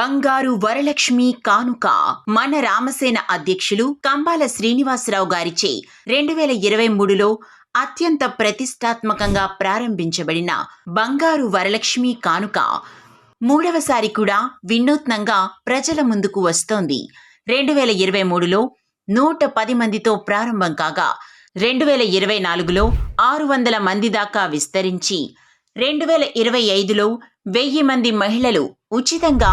బంగారు వరలక్ష్మి కానుక మన రామసేన అధ్యక్షులు కంబాల శ్రీనివాసరావు గారిచే 2023లో అత్యంత ప్రతిష్టాత్మకంగా ప్రారంభించబడిన బంగారు వరలక్ష్మి కానుక మూడవసారి కూడా వినూత్నంగా ప్రజల ముందుకు వస్తోంది. 2023లో 110 మందితో ప్రారంభం కాగా 2024లో 600 మంది దాకా విస్తరించి 2025లో 1000 మంది మహిళలు ఉచితంగా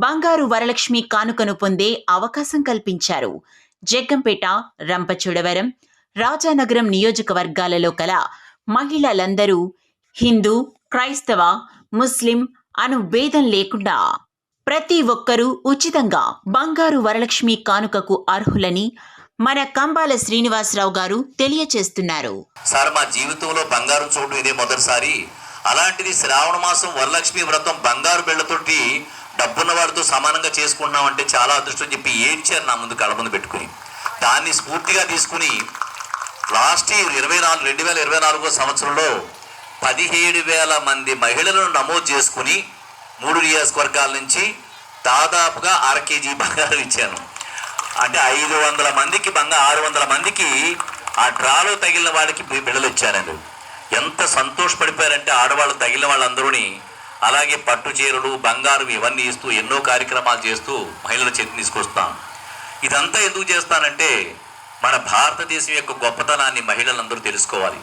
బంగారు వరలక్ష్మి కానుకను పొందే అవకాశం కల్పించారు. జగ్గంపేట, రంపచోడవరం, రాజానగరం నియోజకవర్గాలలో కల మహిళలందరూ హిందూ, క్రైస్తవ, ముస్లిం అను భేదం లేకుండా ప్రతి ఒక్కరూ ఉచితంగా బంగారు వరలక్ష్మి కానుకకు అర్హులని మన కంబాల శ్రీనివాసరావు గారు తెలియచేస్తున్నారు. సార్, మా జీవితంలో బంగారు చూడడం ఇదే మొదటిసారి. అలాంటిది శ్రావణ మాసం వరలక్ష్మి వ్రతం బంగారు బిళ్ళతోటి డబ్బున్న వారితో సమానంగా చేసుకున్నామంటే చాలా అదృష్టం చెప్పి ఏడ్చారు నా ముందు, కళ్ళ ముందు పెట్టుకుని. దాన్ని స్ఫూర్తిగా తీసుకుని లాస్ట్ ఇయర్ 2024 సంవత్సరంలో 17,000 మంది మహిళలను నమోదు చేసుకుని 3 నియోజకవర్గాల నుంచి దాదాపుగా 1/2 కేజీ బంగారం ఇచ్చాను. అంటే 500 మందికి 600 మందికి ఆ డ్రాలో తగిలిన వాడికి బిళ్ళలు ఇచ్చానండి. ఎంత సంతోషపడిపోయారంటే ఆడవాళ్ళు తగిలిన వాళ్ళందరూని. అలాగే పట్టు చీరలు, బంగారం ఇవన్నీ ఇస్తూ ఎన్నో కార్యక్రమాలు చేస్తూ మహిళల చేతిని తీసుకొస్తాం. ఇదంతా ఎందుకు చేస్తానంటే మన భారతదేశం యొక్క గొప్పతనాన్ని మహిళలందరూ తెలుసుకోవాలి.